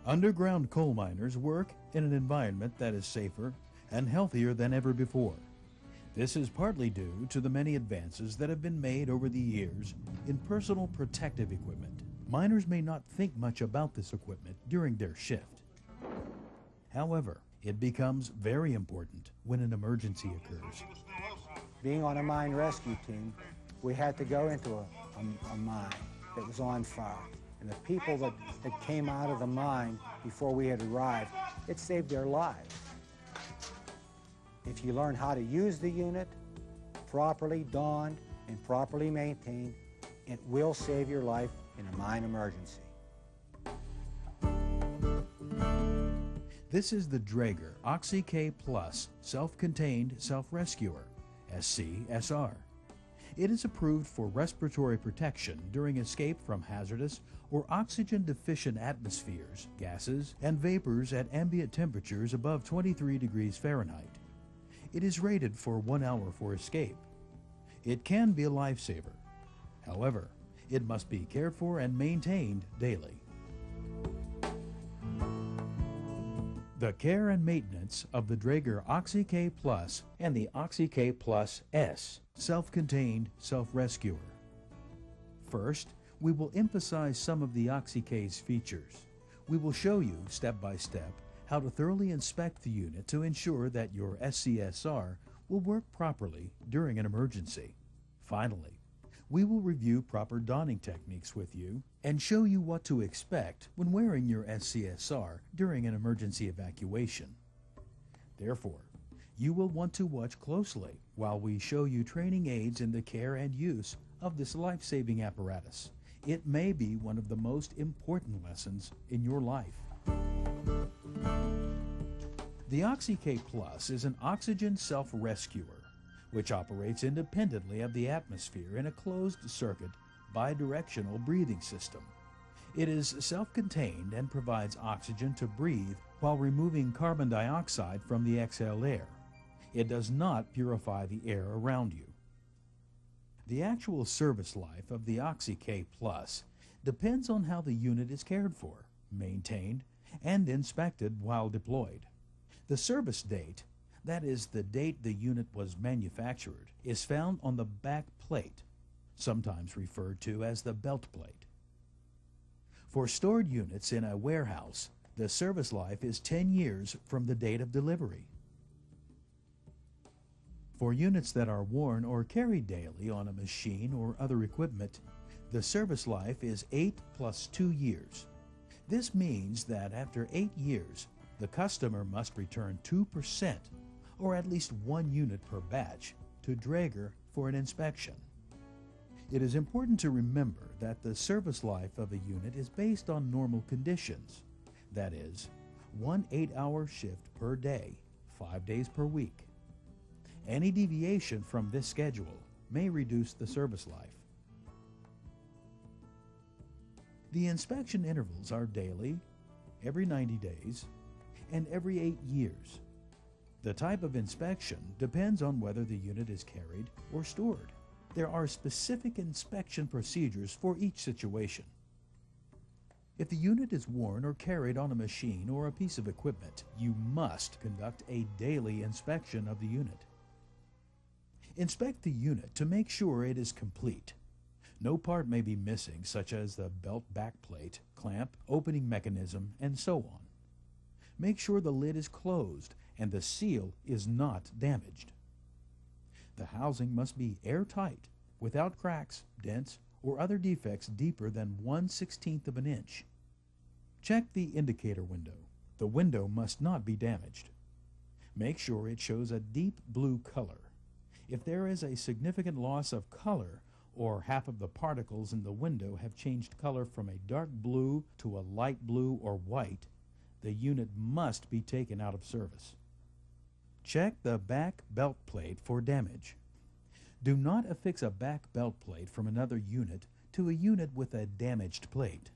Underground coal miners work in an environment that is safer and healthier than ever before. This is partly due to the many advances that have been made over the years in personal protective equipment. Miners may not think much about this equipment during their shift. However, it becomes very important when an emergency occurs. Being on a mine rescue team, we had to go into a mine that was on fire. And the people that came out of the mine before we had arrived, it saved their lives. If you learn how to use the unit, properly donned and properly maintained, it will save your life in a mine emergency. This is the Draeger OXY K Plus Self-Contained Self-Rescuer, SCSR. It is approved for respiratory protection during escape from hazardous or oxygen-deficient atmospheres, gases, and vapors at ambient temperatures above 23 degrees Fahrenheit. It is rated for 1 hour for escape. It can be a lifesaver. However, it must be cared for and maintained daily. The care and maintenance of the Draeger OXY K Plus and the OXY K Plus S Self-Contained Self-Rescuer. First, we will emphasize some of the OXY K's features. We will show you step by step how to thoroughly inspect the unit to ensure that your SCSR will work properly during an emergency. Finally, we will review proper donning techniques with you and show you what to expect when wearing your SCSR during an emergency evacuation. Therefore, you will want to watch closely while we show you training aids in the care and use of this life-saving apparatus. It may be one of the most important lessons in your life. The OXY K Plus is an oxygen self-rescuer, which operates independently of the atmosphere in a closed-circuit, bidirectional breathing system. It is self-contained and provides oxygen to breathe while removing carbon dioxide from the exhaled air. It does not purify the air around you. The actual service life of the OXY K Plus depends on how the unit is cared for, maintained, and inspected while deployed. The service date, that is the date the unit was manufactured, is found on the back plate, sometimes referred to as the belt plate. For stored units in a warehouse, the service life is 10 years from the date of delivery. For units that are worn or carried daily on a machine or other equipment, the service life is 8 plus 2 years. This means that after 8 years, the customer must return 2%, or at least 1 unit per batch, to Draeger for an inspection. It is important to remember that the service life of a unit is based on normal conditions. That is, 1 8-hour shift per day, 5 days per week. Any deviation from this schedule may reduce the service life. The inspection intervals are daily, every 90 days, and every 8 years. The type of inspection depends on whether the unit is carried or stored. There are specific inspection procedures for each situation. If the unit is worn or carried on a machine or a piece of equipment, you must conduct a daily inspection of the unit. Inspect the unit to make sure it is complete. No part may be missing, such as the belt backplate, clamp, opening mechanism, and so on. Make sure the lid is closed and the seal is not damaged. The housing must be airtight, without cracks, dents, or other defects deeper than 1/16 of an inch. Check the indicator window. The window must not be damaged. Make sure it shows a deep blue color. If there is a significant loss of color, or half of the particles in the window have changed color from a dark blue to a light blue or white, the unit must be taken out of service. Check the back belt plate for damage. Do not affix a back belt plate from another unit to a unit with a damaged plate.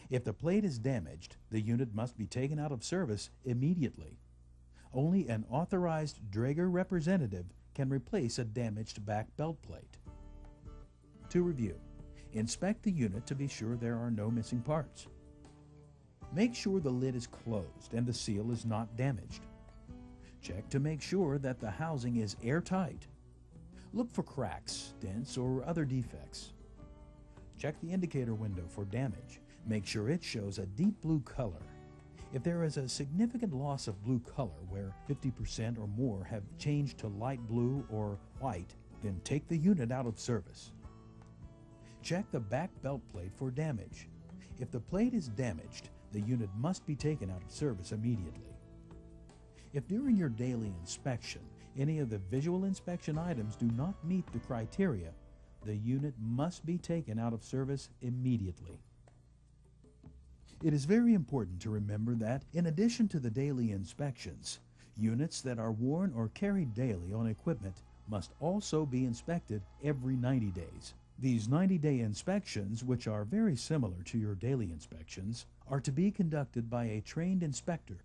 If the plate is damaged, the unit must be taken out of service immediately. Only an authorized Draeger representative can replace a damaged back belt plate. To review, inspect the unit to be sure there are no missing parts. Make sure the lid is closed and the seal is not damaged. Check to make sure that the housing is airtight. Look for cracks, dents, or other defects. Check the indicator window for damage. Make sure it shows a deep blue color. If there is a significant loss of blue color where 50% or more have changed to light blue or white, then take the unit out of service. Check the back belt plate for damage. If the plate is damaged, the unit must be taken out of service immediately. If during your daily inspection, any of the visual inspection items do not meet the criteria, the unit must be taken out of service immediately. It is very important to remember that, in addition to the daily inspections, units that are worn or carried daily on equipment must also be inspected every 90 days. These 90-day inspections, which are very similar to your daily inspections, are to be conducted by a trained inspector.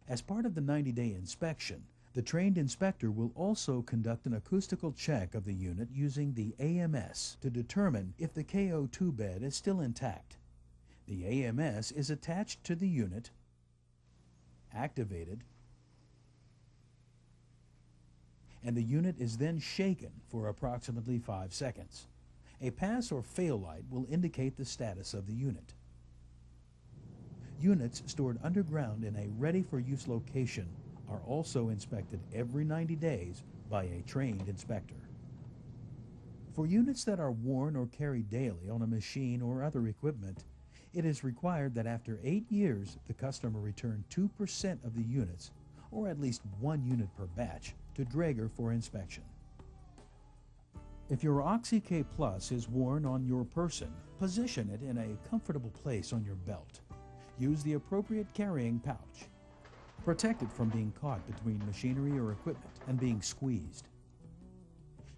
As part of the 90-day inspection, the trained inspector will also conduct an acoustical check of the unit using the AMS to determine if the KO2 bed is still intact. The AMS is attached to the unit, activated, and the unit is then shaken for approximately 5 seconds. A pass or fail light will indicate the status of the unit. Units stored underground in a ready-for-use location are also inspected every 90 days by a trained inspector. For units that are worn or carried daily on a machine or other equipment, it is required that after 8 years, the customer return 2% of the units, or at least 1 unit per batch, to Draeger for inspection. If your OXY K Plus is worn on your person, position it in a comfortable place on your belt. Use the appropriate carrying pouch. Protect it from being caught between machinery or equipment and being squeezed.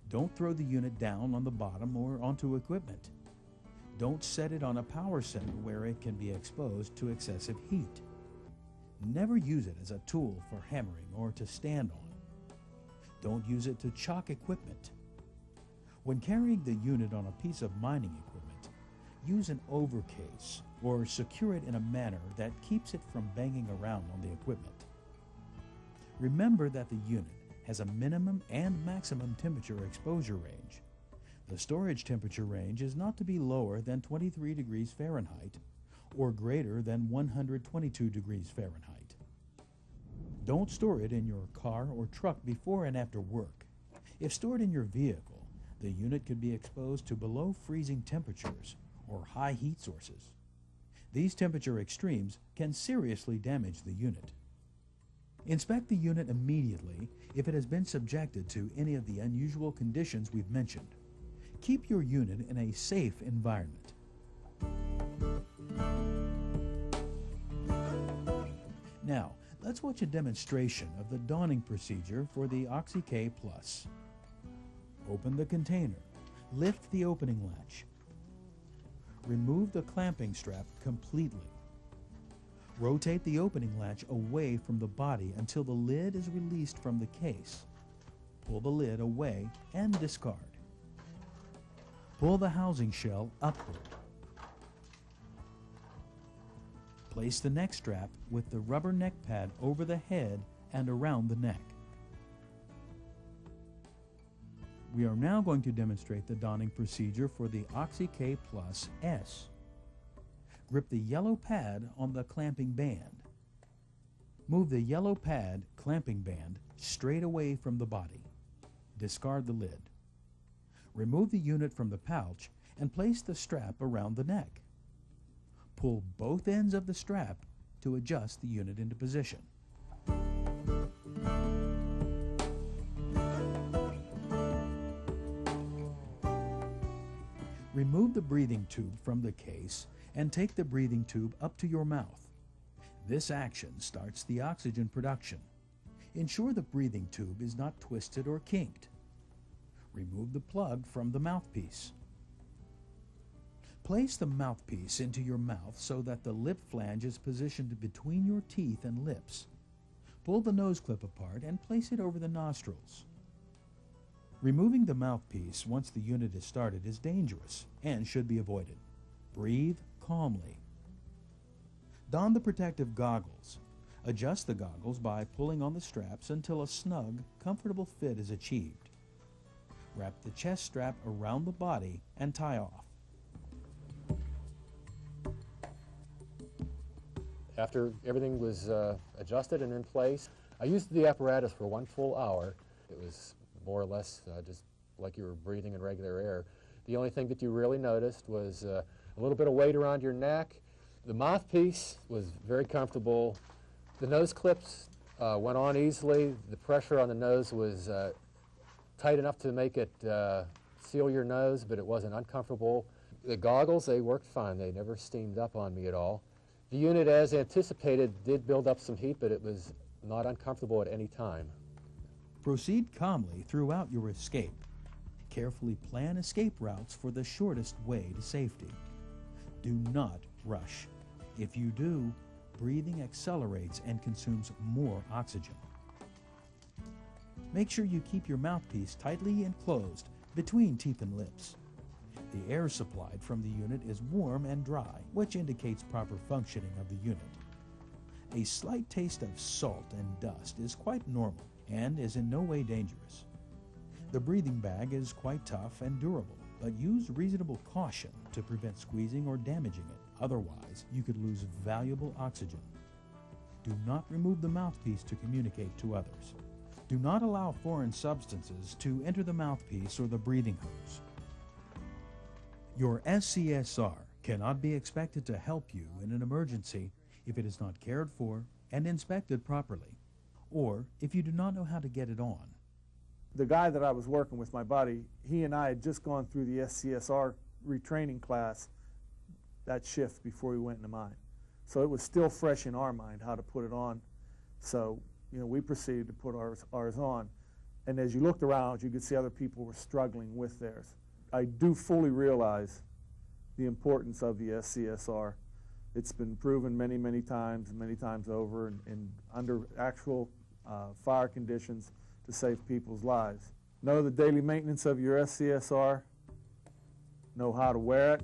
Don't throw the unit down on the bottom or onto equipment. Don't set it on a power center where it can be exposed to excessive heat. Never use it as a tool for hammering or to stand on. Don't use it to chock equipment. When carrying the unit on a piece of mining equipment, use an overcase or secure it in a manner that keeps it from banging around on the equipment. Remember that the unit has a minimum and maximum temperature exposure range. The storage temperature range is not to be lower than 23 degrees Fahrenheit or greater than 122 degrees Fahrenheit. Don't store it in your car or truck before and after work. If stored in your vehicle, the unit could be exposed to below freezing temperatures or high heat sources. These temperature extremes can seriously damage the unit. Inspect the unit immediately if it has been subjected to any of the unusual conditions we've mentioned. Keep your unit in a safe environment. Now, let's watch a demonstration of the donning procedure for the OXY K Plus. Open the container. Lift the opening latch. Remove the clamping strap completely. Rotate the opening latch away from the body until the lid is released from the case. Pull the lid away and discard. Pull the housing shell upward. Place the neck strap with the rubber neck pad over the head and around the neck. We are now going to demonstrate the donning procedure for the OXY K Plus S. Grip the yellow pad on the clamping band. Move the yellow pad clamping band straight away from the body. Discard the lid. Remove the unit from the pouch and place the strap around the neck. Pull both ends of the strap to adjust the unit into position. Remove the breathing tube from the case and take the breathing tube up to your mouth. This action starts the oxygen production. Ensure the breathing tube is not twisted or kinked. Remove the plug from the mouthpiece. Place the mouthpiece into your mouth so that the lip flange is positioned between your teeth and lips. Pull the nose clip apart and place it over the nostrils. Removing the mouthpiece once the unit is started is dangerous and should be avoided. Breathe calmly. Don the protective goggles. Adjust the goggles by pulling on the straps until a snug, comfortable fit is achieved. Wrap the chest strap around the body and tie off. After everything was adjusted and in place, I used the apparatus for 1 full hour. It was more or less just like you were breathing in regular air. The only thing that you really noticed was a little bit of weight around your neck. The mouthpiece was very comfortable. The nose clips went on easily. The pressure on the nose was tight enough to make it seal your nose, but it wasn't uncomfortable. The goggles, they worked fine. They never steamed up on me at all. The unit, as anticipated, did build up some heat, but it was not uncomfortable at any time. Proceed calmly throughout your escape. Carefully plan escape routes for the shortest way to safety. Do not rush. If you do, breathing accelerates and consumes more oxygen. Make sure you keep your mouthpiece tightly enclosed between teeth and lips. The air supplied from the unit is warm and dry, which indicates proper functioning of the unit. A slight taste of salt and dust is quite normal and is in no way dangerous. The breathing bag is quite tough and durable, but use reasonable caution to prevent squeezing or damaging it. Otherwise, you could lose valuable oxygen. Do not remove the mouthpiece to communicate to others. Do not allow foreign substances to enter the mouthpiece or the breathing hose. Your SCSR cannot be expected to help you in an emergency if it is not cared for and inspected properly, or if you do not know how to get it on. The guy that I was working with, my buddy, he and I had just gone through the SCSR retraining class that shift before we went into mine. So it was still fresh in our mind how to put it on. So, we proceeded to put ours on. And as you looked around, you could see other people were struggling with theirs. I do fully realize the importance of the SCSR. It's been proven many, many times over, and under actual fire conditions to save people's lives. Know the daily maintenance of your SCSR, know how to wear it,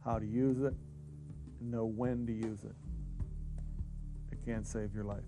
how to use it, and know when to use it. It can save your life.